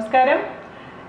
നമസ്കാരം.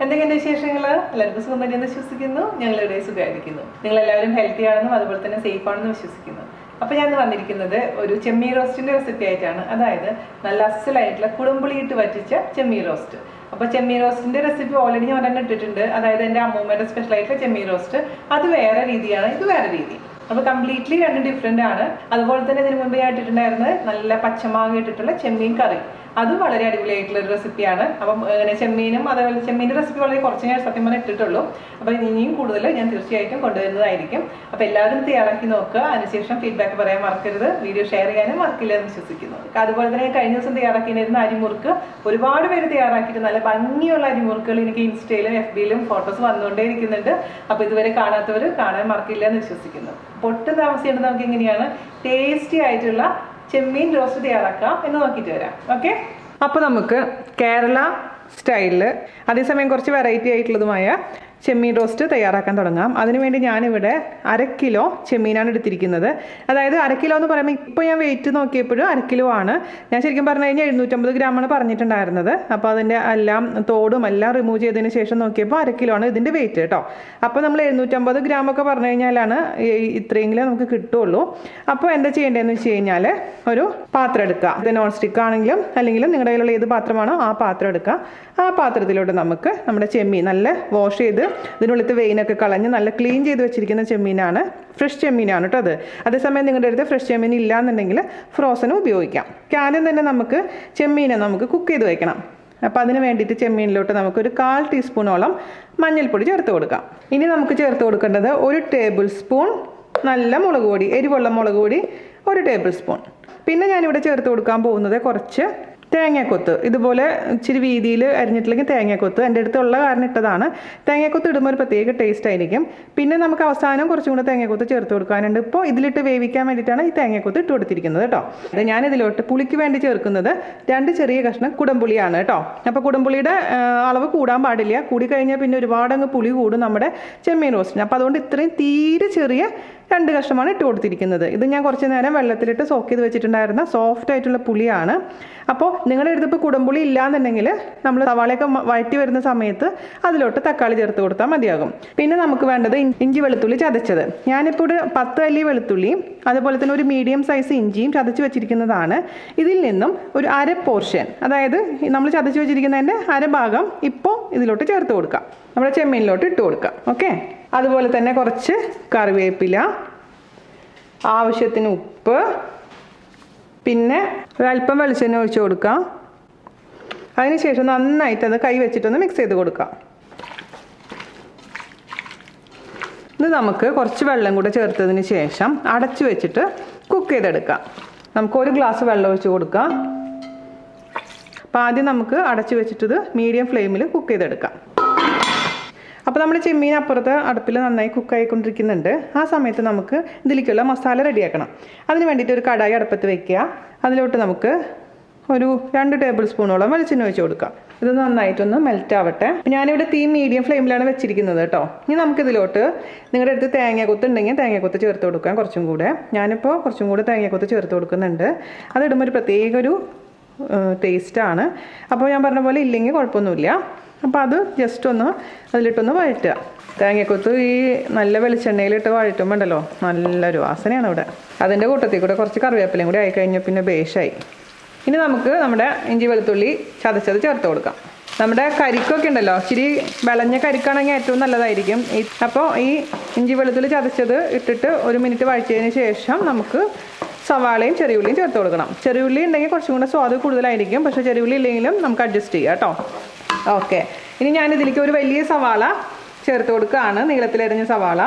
എന്തൊക്കെയുണ്ട് വിശേഷങ്ങൾ? എല്ലാവർക്കും സുഖം തന്നെയെന്ന് വിശ്വസിക്കുന്നു. ഞങ്ങളിവിടെ സുഖമായിരിക്കുന്നു. നിങ്ങളെല്ലാവരും ഹെൽത്തി ആണെന്നും അതുപോലെ തന്നെ സേഫ് ആണെന്ന് വിശ്വസിക്കുന്നു. അപ്പോൾ ഞാൻ വന്നിരിക്കുന്നത് ഒരു ചെമ്മീൻ റോസ്റ്റിൻ്റെ റെസിപ്പി ആയിട്ടാണ്. അതായത് നല്ല അസലായിട്ടുള്ള കുടംപുളിയിട്ട് വറ്റിച്ച ചെമ്മീൻ റോസ്റ്റ്. അപ്പോൾ ചെമ്മീൻ റോസ്റ്റിൻ്റെ റെസിപ്പി ഓൾറെഡി ഞാൻ ഒരെണ്ണം ഇട്ടിട്ടുണ്ട്. അതായത് എൻ്റെ അമ്മൂമ്മയുടെ സ്പെഷ്യലായിട്ടുള്ള ചെമ്മീൻ റോസ്റ്റ്. അത് വേറെ രീതിയാണ്, ഇത് വേറെ രീതി. അപ്പോൾ കംപ്ലീറ്റ്ലി രണ്ട് ഡിഫറെൻ്റ് ആണ്. അതുപോലെ തന്നെ ഇതിന് മുമ്പ് ഞാൻ ഇട്ടിട്ടുണ്ടായിരുന്നത് നല്ല പച്ചമാങ്ങ ഇട്ടിട്ടുള്ള ചെമ്മീൻ കറി. അതും വളരെ അടിപൊളിയായിട്ടുള്ള ഒരു റെസിപ്പിയാണ്. അപ്പം അങ്ങനെ ചെമ്മീനും അതേപോലെ ചെമ്മീൻ്റെ റെസിപ്പി വളരെ കുറച്ച് ഞാൻ സത്യം പറഞ്ഞാൽ ഇട്ടിട്ടുള്ളൂ. അപ്പോൾ ഇനിയും കൂടുതൽ ഞാൻ തീർച്ചയായിട്ടും കൊണ്ടുവരുന്നതായിരിക്കും. അപ്പോൾ എല്ലാവരും തയ്യാറാക്കി നോക്കുക. അതിനുശേഷം ഫീഡ്ബാക്ക് പറയാൻ മറക്കരുത്. വീഡിയോ ഷെയർ ചെയ്യാനും മറക്കില്ല എന്ന് വിശ്വസിക്കുന്നു. അതുപോലെ തന്നെ കഴിഞ്ഞ ദിവസം തയ്യാറാക്കിയിരുന്ന അരിമുറുക്ക് ഒരുപാട് പേര് തയ്യാറാക്കിയിട്ട് നല്ല ഭംഗിയുള്ള അരിമുറുക്കുകൾ എനിക്ക് ഇൻസ്റ്റയിലും FBയിലും ഫോട്ടോസ് വന്നുകൊണ്ടേ ഇരിക്കുന്നുണ്ട്. അപ്പോൾ ഇതുവരെ കാണാത്തവർ കാണാൻ മറക്കില്ല എന്ന് വിശ്വസിക്കുന്നു. പൊട്ടും താമസിക്കേണ്ടത് നമുക്ക് എങ്ങനെയാണ് ടേസ്റ്റി ആയിട്ടുള്ള ചെമ്മീൻ റോസ്റ്റ് തയ്യാറാക്കാം എന്ന് നോക്കിയിട്ട് വരാം. ഓക്കെ, അപ്പോൾ നമുക്ക് കേരള സ്റ്റൈലിൽ അതേസമയം കുറച്ച് വെറൈറ്റി ആയിട്ടുള്ളതുമായ ചെമ്മീൻ റോസ്റ്റ് തയ്യാറാക്കാൻ തുടങ്ങാം. അതിനുവേണ്ടി ഞാനിവിടെ 1/2 കിലോ ചെമ്മീനാണ് എടുത്തിരിക്കുന്നത്. അതായത് 1/2 കിലോ എന്ന് പറയുമ്പോൾ ഇപ്പോൾ ഞാൻ വെയിറ്റ് നോക്കിയപ്പോഴും 1/2 കിലോ ആണ്. ഞാൻ ശരിക്കും പറഞ്ഞു കഴിഞ്ഞാൽ 750 ഗ്രാമാണ് പറഞ്ഞിട്ടുണ്ടായിരുന്നത്. അപ്പോൾ അതിൻ്റെ എല്ലാം തോടും എല്ലാം റിമൂവ് ചെയ്തതിന് ശേഷം നോക്കിയപ്പോൾ 1/2 കിലോ ആണ് ഇതിൻ്റെ വെയിറ്റ് കേട്ടോ. അപ്പോൾ നമ്മൾ 750 ഗ്രാമൊക്കെ പറഞ്ഞു കഴിഞ്ഞാലാണ് ഇത്രയെങ്കിലും നമുക്ക് കിട്ടുള്ളൂ. അപ്പോൾ എന്താ ചെയ്യേണ്ടതെന്ന് വെച്ച് കഴിഞ്ഞാൽ ഒരു പാത്രം എടുക്കുക. ഇത് നോൺ സ്റ്റിക്ക് ആണെങ്കിലും അല്ലെങ്കിലും നിങ്ങളുടെ കയ്യിലുള്ള ഏത് പാത്രമാണോ ആ പാത്രം എടുക്കുക. ആ പാത്രത്തിലോട്ട് നമുക്ക് നമ്മുടെ ചെമ്മീൻ നല്ല വാഷ് ചെയ്ത് ഇതിനുള്ളിലത്തെ വെയിനൊക്കെ കളഞ്ഞ് നല്ല ക്ലീൻ ചെയ്ത് വെച്ചിരിക്കുന്ന ചെമ്മീനാണ്. ഫ്രഷ് ചെമ്മീനാണ് കേട്ടോ അത്. അതേസമയം നിങ്ങളുടെ അടുത്ത് ഫ്രഷ് ചെമ്മീൻ ഇല്ലാന്നുണ്ടെങ്കിൽ ഫ്രോസനും ഉപയോഗിക്കാം. ആദ്യം തന്നെ നമുക്ക് ചെമ്മീനെ നമുക്ക് കുക്ക് ചെയ്ത് വെക്കണം. അപ്പോൾ അതിന് വേണ്ടിയിട്ട് ചെമ്മീനിലോട്ട് നമുക്കൊരു 1/4 ടീസ്പൂണോളം മഞ്ഞൾപ്പൊടി ചേർത്ത് കൊടുക്കാം. ഇനി നമുക്ക് ചേർത്ത് കൊടുക്കേണ്ടത് 1 ടേബിൾ സ്പൂൺ നല്ല മുളക് പൊടി, എരിവുള്ള മുളക് പൊടി 1 ടേബിൾ സ്പൂൺ. പിന്നെ ഞാനിവിടെ ചേർത്ത് കൊടുക്കാൻ പോകുന്നത് കുറച്ച് തേങ്ങാക്കൊത്ത്. ഇതുപോലെ ഇച്ചിരി വീതിയിൽ അരിഞ്ഞിട്ടില്ലെങ്കിൽ തേങ്ങാക്കൊത്ത് എൻ്റെ അടുത്തുള്ള കാരണം ഇട്ടതാണ്. തേങ്ങാക്കൊത്ത് ഇടുമ്പോൾ ഒരു പ്രത്യേക ടേസ്റ്റ് ആയിരിക്കും. പിന്നെ നമുക്ക് അവസാനം കുറച്ചും കൂടെ തേങ്ങാക്കൊത്ത് ചേർത്ത് കൊടുക്കാനുണ്ട്. ഇപ്പോൾ ഇതിലിട്ട് വേവിക്കാൻ വേണ്ടിയിട്ടാണ് ഈ തേങ്ങാക്കൊത്ത് ഇട്ട് കൊടുത്തിരിക്കുന്നത് കേട്ടോ. ഞാനിതിലോട്ട് പുളിക്ക് വേണ്ടി ചേർക്കുന്നത് 2 ചെറിയ കഷ്ണം കുടംപുളിയാണ് കേട്ടോ. അപ്പോൾ കുടംപുളിയുടെ അളവ് കൂടാൻ പാടില്ല. കൂടിക്കഴിഞ്ഞാൽ പിന്നെ ഒരുപാട് അങ്ങ് പുളി കൂടും നമ്മുടെ ചെമ്മീൻ റോസ്റ്റിന്. അപ്പോൾ അതുകൊണ്ട് ഇത്രയും തീരെ ചെറിയ 2 കഷ്ണമാണ് ഇട്ട് കൊടുത്തിരിക്കുന്നത്. ഇത് ഞാൻ കുറച്ച് നേരം വെള്ളത്തിലിട്ട് സോക്ക് ചെയ്ത് വെച്ചിട്ടുണ്ടായിരുന്ന സോഫ്റ്റ് ആയിട്ടുള്ള പുളിയാണ്. അപ്പോൾ നിങ്ങളുടെ അടുത്ത് ഇപ്പോൾ കുടംപുളി ഇല്ലാന്നുണ്ടെങ്കിൽ നമ്മൾ സവാളയൊക്കെ വഴറ്റി വരുന്ന സമയത്ത് അതിലോട്ട് തക്കാളി ചേർത്ത് കൊടുത്താൽ മതിയാകും. പിന്നെ നമുക്ക് വേണ്ടത് ഇഞ്ചി വെളുത്തുള്ളി ചതച്ചത്. ഞാനിപ്പോൾ ഒരു 10 അല്ലി വെളുത്തുള്ളിയും അതുപോലെ തന്നെ ഒരു മീഡിയം സൈസ് ഇഞ്ചിയും ചതച്ച് വെച്ചിരിക്കുന്നതാണ്. ഇതിൽ നിന്നും ഒരു 1/2 പോർഷൻ, അതായത് നമ്മൾ ചതച്ച് വെച്ചിരിക്കുന്നതിൻ്റെ 1/2 ഭാഗം ഇപ്പോൾ ഇതിലോട്ട് ചേർത്ത് കൊടുക്കാം. നമ്മുടെ ചെമ്മീനിലോട്ട് ഇട്ട് കൊടുക്കാം. ഓക്കെ, അതുപോലെ തന്നെ കുറച്ച് കറിവേപ്പില, ആവശ്യത്തിന് ഉപ്പ്, പിന്നെ ഒരല്പം വെളിച്ചെണ്ണ ഒഴിച്ച് കൊടുക്കാം. അതിനുശേഷം നന്നായിട്ട് അത് കൈ വെച്ചിട്ടൊന്ന് മിക്സ് ചെയ്ത് കൊടുക്കാം. ഇത് നമുക്ക് കുറച്ച് വെള്ളം കൂടെ ചേർത്തതിന് ശേഷം അടച്ചു വെച്ചിട്ട് കുക്ക് ചെയ്തെടുക്കാം. നമുക്ക് 1 ഗ്ലാസ് വെള്ളം ഒഴിച്ച് കൊടുക്കാം. അപ്പോൾ ആദ്യം നമുക്ക് അടച്ചു വെച്ചിട്ട് മീഡിയം ഫ്ലെയിമിൽ കുക്ക് ചെയ്തെടുക്കാം. അപ്പോൾ നമ്മൾ ചെമ്മീൻ അപ്പുറത്ത് അടുപ്പിൽ നന്നായി കുക്കായിക്കൊണ്ടിരിക്കുന്നുണ്ട്. ആ സമയത്ത് നമുക്ക് ഇതിലേക്കുള്ള മസാല റെഡിയാക്കണം. അതിന് വേണ്ടിയിട്ട് ഒരു കടായി അടുപ്പത്ത് വെക്കുക. അതിലോട്ട് നമുക്ക് ഒരു 2 ടേബിൾ സ്പൂണോളം വെളിച്ചെണ്ണ ഒഴിച്ച് കൊടുക്കാം. ഇത് നന്നായിട്ടൊന്ന് മെൽറ്റ് ആവട്ടെ. ഞാനിവിടെ തീ മീഡിയം ഫ്ലെയിമിലാണ് വെച്ചിരിക്കുന്നത് കേട്ടോ. ഇനി നമുക്കിതിലോട്ട് നിങ്ങളുടെ അടുത്ത് തേങ്ങാക്കൊത്ത് ഉണ്ടെങ്കിൽ തേങ്ങാക്കൊത്ത് ചേർത്ത് കൊടുക്കാം. കുറച്ചും കൂടെ ഞാനിപ്പോൾ കുറച്ചും കൂടെ തേങ്ങാക്കൊത്ത് ചേർത്ത് കൊടുക്കുന്നുണ്ട്. അതിടുമ്പോൾ ഒരു പ്രത്യേക ഒരു ടേസ്റ്റാണ്. അപ്പോൾ ഞാൻ പറഞ്ഞ പോലെ ഇല്ലെങ്കിൽ കുഴപ്പമൊന്നുമില്ല. അപ്പോൾ അത് ജസ്റ്റ് ഒന്ന് അതിലിട്ടൊന്ന് വഴറ്റുക. തേങ്ങക്കൊത്ത് ഈ നല്ല വെളിച്ചെണ്ണയിലിട്ട് വഴറ്റുമ്പോൾ ഉണ്ടല്ലോ നല്ലൊരു വാസനയാണ് ഇവിടെ. അതിൻ്റെ കൂട്ടത്തിൽ കൂടെ കുറച്ച് കറിവേപ്പിലയും കൂടി ആയിക്കഴിഞ്ഞാൽ പിന്നെ ബേഷായി. ഇനി നമുക്ക് നമ്മുടെ ഇഞ്ചി വെളുത്തുള്ളി ചതച്ചത് ചേർത്ത് കൊടുക്കാം. നമ്മുടെ കരിക്കൊക്കെ ഉണ്ടല്ലോ, ഇച്ചിരി വിളഞ്ഞ കരിക്കാണെങ്കിൽ ഏറ്റവും നല്ലതായിരിക്കും. അപ്പോൾ ഈ ഇഞ്ചി വെളുത്തുള്ളി ചതച്ചത് ഇട്ടിട്ട് 1 മിനിറ്റ് വഴറ്റിയതിന് ശേഷം നമുക്ക് സവാളയും ചെറിയുള്ളിയും ചേർത്ത് കൊടുക്കണം. ചെറിയുള്ളി ഉണ്ടെങ്കിൽ കുറച്ചും കൂടെ സ്വാദ് കൂടുതലായിരിക്കും. പക്ഷേ ചെറിയുള്ളി ഇല്ലെങ്കിലും നമുക്ക് അഡ്ജസ്റ്റ് ചെയ്യാം കേട്ടോ. ഓക്കെ, ഇനി ഞാനിതിലേക്ക് ഒരു വലിയ സവാള ചേർത്ത് കൊടുക്കുകയാണ്, നീളത്തിലരിഞ്ഞ സവാള.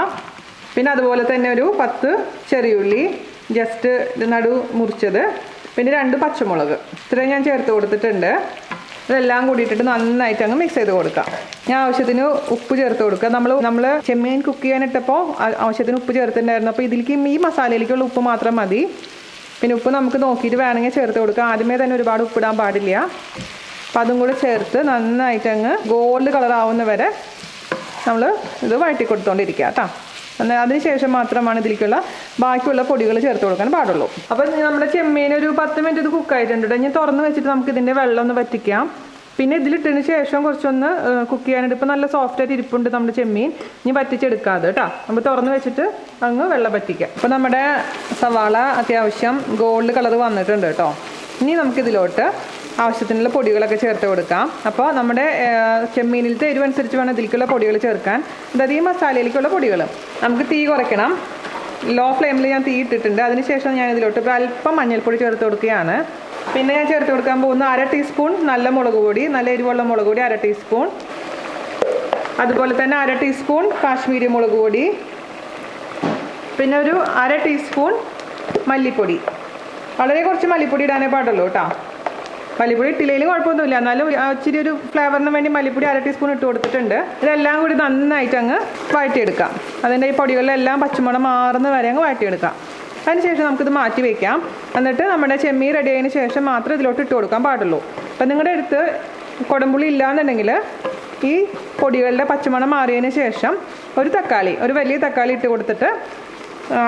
പിന്നെ അതുപോലെ തന്നെ ഒരു 10 ചെറിയുള്ളി ജസ്റ്റ് നടു മുറിച്ചത്, പിന്നെ 2 പച്ചമുളക്, ഇത്രയും ഞാൻ ചേർത്ത് കൊടുത്തിട്ടുണ്ട്. ഇതെല്ലാം കൂടിയിട്ടിട്ട് നന്നായിട്ട് അങ്ങ് മിക്സ് ചെയ്ത് കൊടുക്കാം. ഞാൻ ആവശ്യത്തിന് ഉപ്പ് ചേർത്ത് കൊടുക്കുക. നമ്മൾ ചെമ്മീൻ കുക്ക് ചെയ്യാനിട്ടപ്പോൾ ആവശ്യത്തിന് ഉപ്പ് ചേർത്തിട്ടുണ്ടായിരുന്നു. അപ്പോൾ ഇതിലേക്ക് ഈ മസാലയിലേക്കുള്ള ഉപ്പ് മാത്രം മതി. പിന്നെ ഉപ്പ് നമുക്ക് നോക്കിയിട്ട് വേണമെങ്കിൽ ചേർത്ത് കൊടുക്കാം. ആദ്യമേ തന്നെ ഒരുപാട് ഉപ്പിടാൻ പാടില്ല. അപ്പം അതും കൂടെ ചേർത്ത് നന്നായിട്ട് അങ്ങ് ഗോൾഡ് കളർ ആവുന്ന വരെ നമ്മൾ ഇത് വഴറ്റി കൊടുത്തുകൊണ്ടിരിക്കുക കേട്ടോ. അതിനുശേഷം മാത്രമാണ് ഇതിലേക്കുള്ള ബാക്കിയുള്ള പൊടികൾ ചേർത്ത് കൊടുക്കാൻ പാടുള്ളൂ. അപ്പം നമ്മുടെ ചെമ്മീൻ ഒരു 10 മിനിറ്റ് ഇത് കുക്കായിട്ടുണ്ട്. ഇനി തുറന്ന് വെച്ചിട്ട് നമുക്ക് ഇതിൻ്റെ വെള്ളം ഒന്ന് വറ്റിക്കാം. പിന്നെ ഇതിലിട്ടതിന് ശേഷം കുറച്ചൊന്ന് കുക്ക് ചെയ്യാനായിട്ട് ഇപ്പോൾ നല്ല സോഫ്റ്റായിട്ട് ഇരിപ്പുണ്ട് നമ്മുടെ ചെമ്മീൻ. ഇനി വറ്റിച്ചെടുക്കാതെ കേട്ടോ, നമ്മൾ തുറന്ന് വെച്ചിട്ട് അങ്ങ് വെള്ളം വറ്റിക്കാം. അപ്പോൾ നമ്മുടെ സവാള അത്യാവശ്യം ഗോൾഡ് കളർ വന്നിട്ടുണ്ട് കേട്ടോ. ഇനി നമുക്കിതിലോട്ട് ആവശ്യത്തിനുള്ള പൊടികളൊക്കെ ചേർത്ത് കൊടുക്കാം. അപ്പോൾ നമ്മുടെ ചെമ്മീനിലത്തെ എരിവനുസരിച്ച് വേണം ഇതിലേക്കുള്ള പൊടികൾ ചേർക്കാൻ. അതായത് ഈ മസാലയിലേക്കുള്ള പൊടികൾ നമുക്ക് തീ കുറയ്ക്കണം. ലോ ഫ്ലെയിമിൽ ഞാൻ തീ ഇട്ടിട്ടുണ്ട്. അതിനുശേഷം ഞാൻ ഇതിലോട്ട് അല്പം മഞ്ഞൾപ്പൊടി ചേർത്ത് കൊടുക്കുകയാണ്. പിന്നെ ഞാൻ ചേർത്ത് കൊടുക്കാൻ പോകുന്ന 1/2 ടീസ്പൂൺ നല്ല മുളക് പൊടി, നല്ല എരിവുള്ള മുളക് പൊടി 1/2 ടീസ്പൂൺ. അതുപോലെ തന്നെ 1/2 ടീസ്പൂൺ കാശ്മീരി മുളക് പൊടി, പിന്നെ ഒരു 1/2 ടീസ്പൂൺ മല്ലിപ്പൊടി. വളരെ കുറച്ച് മല്ലിപ്പൊടി ഇടാനേ പാടുള്ളൂ കേട്ടോ. മല്ലിപ്പൊടി ഇട്ടില്ലെങ്കിലും കുഴപ്പമൊന്നുമില്ല, എന്നാലും ഇച്ചിരി ഒരു ഫ്ലേവറിന് വേണ്ടി മല്ലിപ്പൊടി 1/2 ടീസ്പൂൺ ഇട്ട് കൊടുത്തിട്ടുണ്ട്. ഇതെല്ലാം കൂടി നന്നായിട്ട് അങ്ങ് വഴറ്റിയെടുക്കാം. അതിൻ്റെ ഈ പൊടികളിലെല്ലാം പച്ചമണം മാറുന്ന വരെ അങ്ങ് വഴറ്റിയെടുക്കാം. അതിനുശേഷം നമുക്കിത് മാറ്റി വയ്ക്കാം. എന്നിട്ട് നമ്മുടെ ചെമ്മീൻ റെഡി ആയതിനു ശേഷം മാത്രം ഇതിലോട്ട് ഇട്ട് കൊടുക്കാൻ പാടുള്ളൂ. അപ്പം നിങ്ങളുടെ അടുത്ത് കുടംപുളി ഇല്ലാന്നുണ്ടെങ്കിൽ ഈ പൊടികളുടെ പച്ചമണം മാറിയതിന് ശേഷം ഒരു വലിയ തക്കാളി ഇട്ട് കൊടുത്തിട്ട്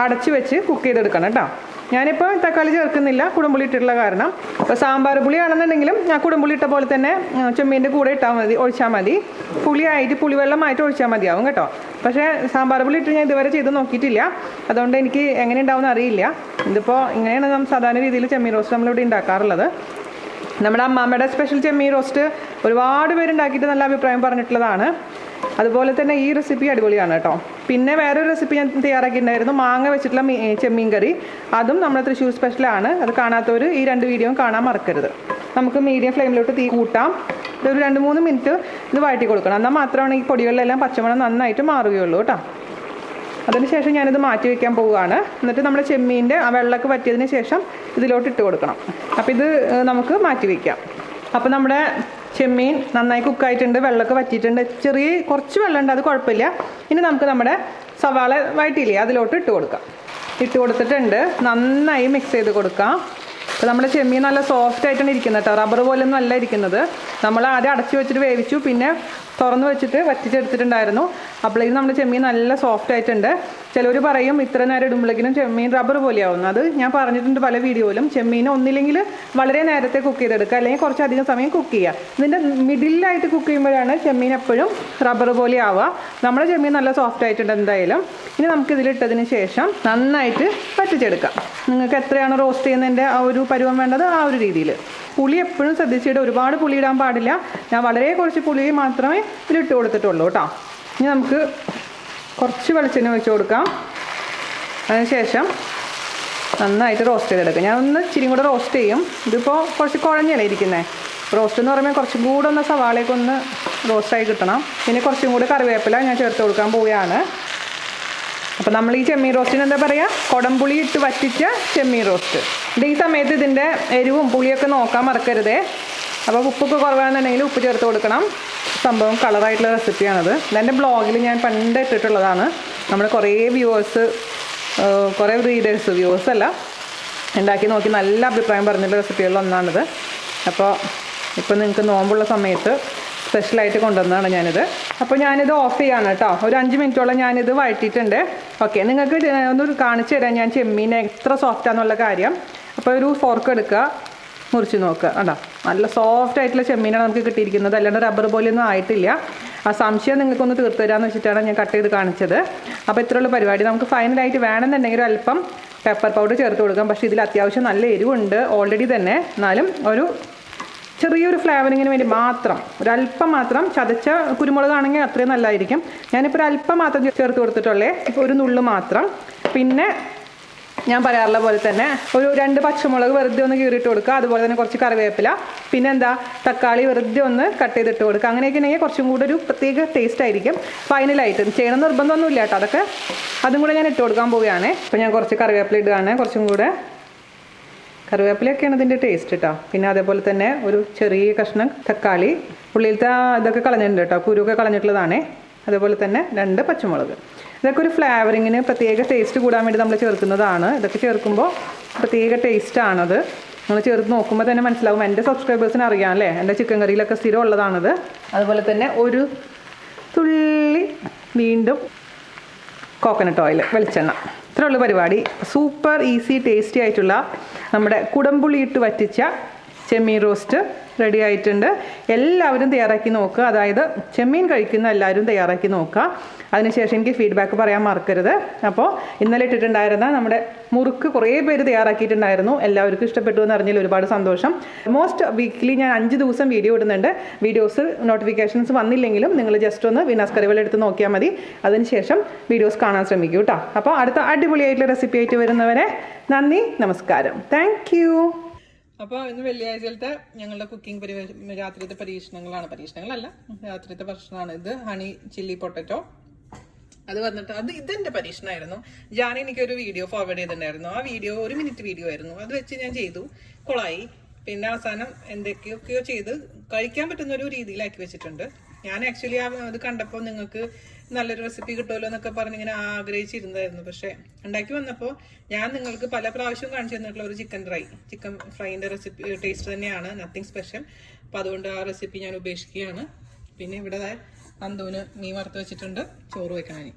അടച്ചു വെച്ച് കുക്ക് ചെയ്തെടുക്കണം കേട്ടോ. ഞാനിപ്പോൾ തക്കാളി ചേർക്കുന്നില്ല, കുടംപുളി ഇട്ടിട്ടുള്ള കാരണം. ഇപ്പോൾ സാമ്പാർ പുളി ആണെന്നുണ്ടെങ്കിലും ഞാൻ കുടംപുളി ഇട്ട പോലെ തന്നെ ചെമ്മീൻ്റെ കൂടെ ഒഴിച്ചാൽ മതി. പുളിവെള്ളമായിട്ട് ഒഴിച്ചാൽ മതിയാവും കേട്ടോ. പക്ഷേ സാമ്പാർ പുളി ഇട്ട് ഞാൻ ഇതുവരെ ചെയ്ത് നോക്കിയിട്ടില്ല, അതുകൊണ്ട് എനിക്ക് എങ്ങനെ ഉണ്ടാവുമെന്ന് അറിയില്ല. ഇതിപ്പോൾ ഇങ്ങനെയാണ് നമ്മൾ സാധാരണ രീതിയിൽ ചെമ്മീൻ റോസ്റ്റ് നമ്മളിവിടെ ഉണ്ടാക്കാറുള്ളത്. നമ്മുടെ അമ്മാമ്മയുടെ സ്പെഷ്യൽ ചെമ്മീൻ റോസ്റ്റ് ഒരുപാട് പേരുണ്ടാക്കിയിട്ട് നല്ല അഭിപ്രായം പറഞ്ഞിട്ടുള്ളതാണ്. അതുപോലെ തന്നെ ഈ റെസിപ്പി അടിപൊളിയാണ് കേട്ടോ. പിന്നെ വേറൊരു റെസിപ്പി ഞാൻ തയ്യാറാക്കിയിട്ടുണ്ടായിരുന്നു, മാങ്ങ വെച്ചിട്ടുള്ള ചെമ്മീൻ കറി. അതും നമ്മുടെ തൃശ്ശൂർ സ്പെഷ്യലാണ്. അത് കാണാത്തവർ ഈ 2 വീഡിയോയും കാണാൻ മറക്കരുത്. നമുക്ക് മീഡിയം ഫ്ലെയിമിലോട്ട് തീ കൂട്ടാം. ഇതൊരു 2-3 മിനിറ്റ് ഇത് വഴറ്റി കൊടുക്കണം. എന്നാൽ മാത്രമാണ് ഈ പൊടികളിലെല്ലാം പച്ചമണം നന്നായിട്ട് മാറുകയുള്ളൂ കേട്ടോ. അതിനുശേഷം ഞാനിത് മാറ്റി വയ്ക്കാൻ പോവുകയാണ്. എന്നിട്ട് നമ്മുടെ ചെമ്മീൻ്റെ ആ വെള്ളമൊക്കെ വറ്റിയതിന് ശേഷം ഇതിലോട്ട് ഇട്ട് കൊടുക്കണം. അപ്പോൾ ഇത് നമുക്ക് മാറ്റി വയ്ക്കാം. അപ്പോൾ നമ്മുടെ ചെമ്മീൻ നന്നായി കുക്കായിട്ടുണ്ട്, വെള്ളമൊക്കെ വറ്റിയിട്ടുണ്ട്. കുറച്ച് വെള്ളമുണ്ട്, അത് കുഴപ്പമില്ല. ഇനി നമുക്ക് നമ്മുടെ സവാള വഴറ്റിയില്ലേ അതിലോട്ട് ഇട്ട് കൊടുക്കാം. ഇട്ട് കൊടുത്തിട്ടുണ്ട്, നന്നായി മിക്സ് ചെയ്ത് കൊടുക്കാം. അപ്പോൾ നമ്മുടെ ചെമ്മീൻ നല്ല സോഫ്റ്റ് ആയിട്ടാണ് ഇരിക്കുന്നത് കേട്ടോ, റബ്ബർ പോലെയൊന്നും അല്ല ഇരിക്കുന്നത്. നമ്മൾ ആദ്യം അടച്ചു വെച്ചിട്ട് വേവിച്ചു, പിന്നെ തുറന്ന് വെച്ചിട്ട് വറ്റിച്ചെടുത്തിട്ടുണ്ടായിരുന്നു. അപ്പോഴേക്കും നമ്മുടെ ചെമ്മീൻ നല്ല സോഫ്റ്റ് ആയിട്ടുണ്ട്. ചിലർ പറയും ഇത്ര നേരം ഇടുമ്പോഴേക്കും ചെമ്മീൻ റബ്ബർ പോലെയാവുന്നു. അത് ഞാൻ പറഞ്ഞിട്ടുണ്ട് പല വീഡിയോയിലും. ചെമ്മീൻ ഒന്നില്ലെങ്കിൽ വളരെ നേരത്തെ കുക്ക് ചെയ്തെടുക്കുക, അല്ലെങ്കിൽ കുറച്ചധികം സമയം കുക്ക് ചെയ്യുക. ഇതിൻ്റെ മിഡിലായിട്ട് കുക്ക് ചെയ്യുമ്പോഴാണ് ചെമ്മീൻ എപ്പോഴും റബ്ബർ പോലെ ആവുക. നമ്മുടെ ചെമ്മീൻ നല്ല സോഫ്റ്റ് ആയിട്ടുണ്ട് എന്തായാലും. ഇനി നമുക്കിതിലിട്ടതിന് ശേഷം നന്നായിട്ട് വറ്റിച്ചെടുക്കാം. നിങ്ങൾക്ക് എത്രയാണ് റോസ്റ്റ് ചെയ്യുന്നതിൻ്റെ ആ ഒരു പരുവം വേണ്ടത് ആ ഒരു രീതിയിൽ. പുളി എപ്പോഴും ശ്രദ്ധിച്ചിട്ട് ഒരുപാട് പുളി ഇടാൻ പാടില്ല. ഞാൻ വളരെ കുറച്ച് പുളി മാത്രമേ ഇതിലിട്ട് കൊടുത്തിട്ടുള്ളൂ കേട്ടോ. ഇനി നമുക്ക് കുറച്ച് വെളിച്ചെണ്ണ ഒഴിച്ച് കൊടുക്കാം. അതിനുശേഷം നന്നായിട്ട് റോസ്റ്റ് ചെയ്തെടുക്കാം. ഞാൻ ഇച്ചിരി കൂടെ റോസ്റ്റ് ചെയ്യും. ഇതിപ്പോൾ കുറച്ച് കുഴഞ്ഞല്ലേ ഇരിക്കുന്നത്. റോസ്റ്റ് എന്ന് പറയുമ്പോൾ കുറച്ചും കൂടെ ഒന്ന് സവാളയൊക്കെ ഒന്ന് റോസ്റ്റായി കിട്ടണം. പിന്നെ കുറച്ചും കൂടെ കറിവേപ്പില ഞാൻ ചേർത്ത് കൊടുക്കാൻ പോവുകയാണ്. അപ്പോൾ നമ്മൾ ഈ ചെമ്മീൻ റോസ്റ്റിന് എന്താ പറയുക, കുടംപുളി ഇട്ട് വറ്റിച്ച ചെമ്മീൻ റോസ്റ്റ്. ഈ സമയത്ത് ഇതിൻ്റെ എരിവും പുളിയൊക്കെ നോക്കാൻ മറക്കരുതേ. അപ്പോൾ ഉപ്പൊക്കെ കുറവാണെന്നുണ്ടെങ്കിൽ ഉപ്പ് ചേർത്ത് കൊടുക്കണം. സംഭവം കളറായിട്ടുള്ള റെസിപ്പിയാണത്. ഇതെൻ്റെ ബ്ലോഗിൽ ഞാൻ പണ്ട് ഇട്ടിട്ടുള്ളതാണ്. നമ്മൾ കുറേ കുറേ വ്യൂവേഴ്സ് അല്ല ഉണ്ടാക്കി നോക്കി നല്ല അഭിപ്രായം പറഞ്ഞിട്ടുള്ള റെസിപ്പികളിൽ ഒന്നാണിത്. അപ്പോൾ ഇപ്പോൾ നിങ്ങൾക്ക് നോമ്പുള്ള സമയത്ത് സ്പെഷ്യലായിട്ട് കൊണ്ടുവന്നതാണ് ഞാനിത്. അപ്പോൾ ഞാനിത് ഓഫ് ചെയ്യാണ് കേട്ടോ. ഒരു 5 മിനിറ്റോളം ഞാനിത് വഴറ്റിയിട്ടുണ്ട്. ഓക്കെ, നിങ്ങൾക്ക് ഒന്ന് കാണിച്ചു തരാം ഞാൻ ചെമ്മീൻ എത്ര സോഫ്റ്റാന്നുള്ള കാര്യം. അപ്പോൾ ഒരു ഫോർക്ക് എടുക്കുക, മുറിച്ച് നോക്കുക. കേട്ടോ, നല്ല സോഫ്റ്റ് ആയിട്ടുള്ള ചെമ്മീനാണ് നമുക്ക് കിട്ടിയിരിക്കുന്നത്, അല്ലാണ്ട് റബ്ബർ പോലെയൊന്നും ആയിട്ടില്ല. ആ സംശയം നിങ്ങൾക്കൊന്ന് തീർത്ത് തരാമെന്ന് വെച്ചിട്ടാണ് ഞാൻ കട്ട് ചെയ്ത് കാണിച്ചത്. അപ്പോൾ ഇത്രയുള്ള പരിപാടി. നമുക്ക് ഫൈനലായിട്ട് വേണമെന്നുണ്ടെങ്കിൽ അല്പം പെപ്പർ പൗഡർ ചേർത്ത് കൊടുക്കാം. പക്ഷേ ഇതിൽ അത്യാവശ്യം നല്ല എരിവുണ്ട് ഓൾറെഡി തന്നെ. എന്നാലും ഒരു ചെറിയൊരു ഫ്ലേവറിങ്ങിന് വേണ്ടി മാത്രം ഒരല്പം മാത്രം ചതച്ച കുരുമുളകാണെങ്കിൽ അത്രയും നല്ലതായിരിക്കും. ഞാനിപ്പോൾ ഒരു അല്പം മാത്രം ചേർത്ത് കൊടുത്തിട്ടുള്ളേ, ഇപ്പോൾ ഒരു നുള്ളു മാത്രം. പിന്നെ ഞാൻ പറയാറുള്ള പോലെ തന്നെ ഒരു 2 പച്ചമുളക് വെറുതെ ഒന്ന് കീറിയിട്ട് കൊടുക്കുക. അതുപോലെ തന്നെ കുറച്ച് കറിവേപ്പില, പിന്നെ തക്കാളി വെറുതെ ഒന്ന് കട്ട് ചെയ്തിട്ട് കൊടുക്കുക. അങ്ങനെയൊക്കെ ഉണ്ടെങ്കിൽ കുറച്ചും കൂടെ ഒരു പ്രത്യേക ടേസ്റ്റ് ആയിരിക്കും. ഫൈനലായിട്ട് ചെയ്യണം നിർബന്ധമൊന്നുമില്ല കേട്ടോ. അതും കൂടെ ഞാൻ ഇട്ട് കൊടുക്കാൻ പോവുകയാണ്. അപ്പോൾ ഞാൻ കുറച്ച് കറിവേപ്പില ഇടുകയാണ്. കുറച്ചും കൂടെ കറിവേപ്പിലയൊക്കെയാണ് ഇതിൻ്റെ ടേസ്റ്റ് കേട്ടോ. പിന്നെ അതേപോലെ തന്നെ ഒരു ചെറിയ കഷ്ണം തക്കാളി, ഉള്ളിലത്തെ ഇതൊക്കെ കളഞ്ഞിട്ടുണ്ട് കേട്ടോ, കുരുവൊക്കെ കളഞ്ഞിട്ടുള്ളതാണ്. അതേപോലെ തന്നെ 2 പച്ചമുളക്. ഇതൊക്കെ ഒരു ഫ്ലേവറിങ്ങിന് പ്രത്യേക ടേസ്റ്റ് കൂടാൻ വേണ്ടി നമ്മൾ ചേർക്കുന്നതാണ്. ഇതൊക്കെ ചേർക്കുമ്പോൾ പ്രത്യേക ടേസ്റ്റാണത്. നിങ്ങൾ ചേർത്ത് നോക്കുമ്പോൾ തന്നെ മനസ്സിലാവും. എൻ്റെ സബ്സ്ക്രൈബേഴ്സിന് അറിയാം അല്ലേ, എൻ്റെ ചിക്കൻ കറിയിലൊക്കെ സ്ഥിരം ഉള്ളതാണത്. അതുപോലെ തന്നെ ഒരു തുള്ളി വീണ്ടും കോക്കനട്ട് ഓയിൽ, വെളിച്ചെണ്ണ. ഇത്രയുള്ള പരിപാടി. സൂപ്പർ ഈസി ടേസ്റ്റി ആയിട്ടുള്ള നമ്മുടെ കുടംപുളി ഇട്ട് വറ്റിച്ച ചെമ്മീൻ റോസ്റ്റ് റെഡി ആയിട്ടുണ്ട്. എല്ലാവരും തയ്യാറാക്കി നോക്കുക, അതായത് ചെമ്മീൻ കഴിക്കുന്ന എല്ലാവരും തയ്യാറാക്കി നോക്കുക. അതിനുശേഷം എനിക്ക് ഫീഡ്ബാക്ക് പറയാൻ മറക്കരുത്. അപ്പോൾ ഇന്നലെ ഇട്ടിട്ടുണ്ടായിരുന്ന നമ്മുടെ മുറുക്ക് കുറേ പേര് തയ്യാറാക്കിയിട്ടുണ്ടായിരുന്നു. എല്ലാവർക്കും ഇഷ്ടപ്പെട്ടു എന്ന് അറിഞ്ഞാൽ ഒരുപാട് സന്തോഷം. മോസ്റ്റ് വീക്ക്ലി ഞാൻ 5 ദിവസം വീഡിയോ ഇടുന്നുണ്ട്. വീഡിയോസ് നോട്ടിഫിക്കേഷൻസ് വന്നില്ലെങ്കിലും നിങ്ങൾ ജസ്റ്റ് ഒന്ന് വിനാസ് കറിവേപ്പില എടുത്ത് നോക്കിയാൽ മതി. അതിനുശേഷം വീഡിയോസ് കാണാൻ ശ്രമിക്കൂ കേട്ടോ. അപ്പോൾ അടുത്ത അടിപൊളിയായിട്ടുള്ള റെസിപ്പി ആയിട്ട് വരുന്നവരെ നന്ദി, നമസ്കാരം, താങ്ക് യു. അപ്പോൾ ഇന്ന് വെള്ളിയാഴ്ചയിലത്തെ ഞങ്ങളുടെ കുക്കിംഗ് രാത്രിയത്തെ പരീക്ഷണങ്ങളല്ല, രാത്രിയത്തെ ഭക്ഷണമാണ് ഇത്. ഹണി ചില്ലി പൊട്ടറ്റോ അത് വന്നിട്ട് ഇതെന്റെ പരീക്ഷണമായിരുന്നു. ഞാൻ എനിക്കൊരു വീഡിയോ ഫോർവേഡ് ചെയ്തിട്ടുണ്ടായിരുന്നു. ആ വീഡിയോ 1 മിനിറ്റ് വീഡിയോ ആയിരുന്നു. അത് വെച്ച് ഞാൻ ചെയ്തു, കൊളായി. പിന്നെ അവസാനം എന്തൊക്കെയൊക്കെയോ ചെയ്ത് കഴിക്കാൻ പറ്റുന്ന ഒരു രീതിയിലാക്കി വെച്ചിട്ടുണ്ട്. ഞാൻ ആക്ച്വലി അത് കണ്ടപ്പോൾ നിങ്ങൾക്ക് നല്ലൊരു റെസിപ്പി കിട്ടുമല്ലോ എന്നൊക്കെ പറഞ്ഞിങ്ങനെ ആഗ്രഹിച്ചിരുന്നായിരുന്നു. പക്ഷെ ഉണ്ടാക്കി വന്നപ്പോൾ ഞാൻ നിങ്ങൾക്ക് പല പ്രാവശ്യവും കാണിച്ചു തന്നിട്ടുള്ള ഒരു ചിക്കൻ ഫ്രൈൻ്റെ റെസിപ്പി ടേസ്റ്റ് തന്നെയാണ്, നത്തിങ് സ്പെഷ്യൽ. അപ്പോൾ അതുകൊണ്ട് ആ റെസിപ്പി ഞാൻ ഉപേക്ഷിക്കുകയാണ്. പിന്നെ ഇവിടെ നന്ദുവിന് മീൻ വറുത്ത് വെച്ചിട്ടുണ്ട്, ചോറ് വെക്കണം.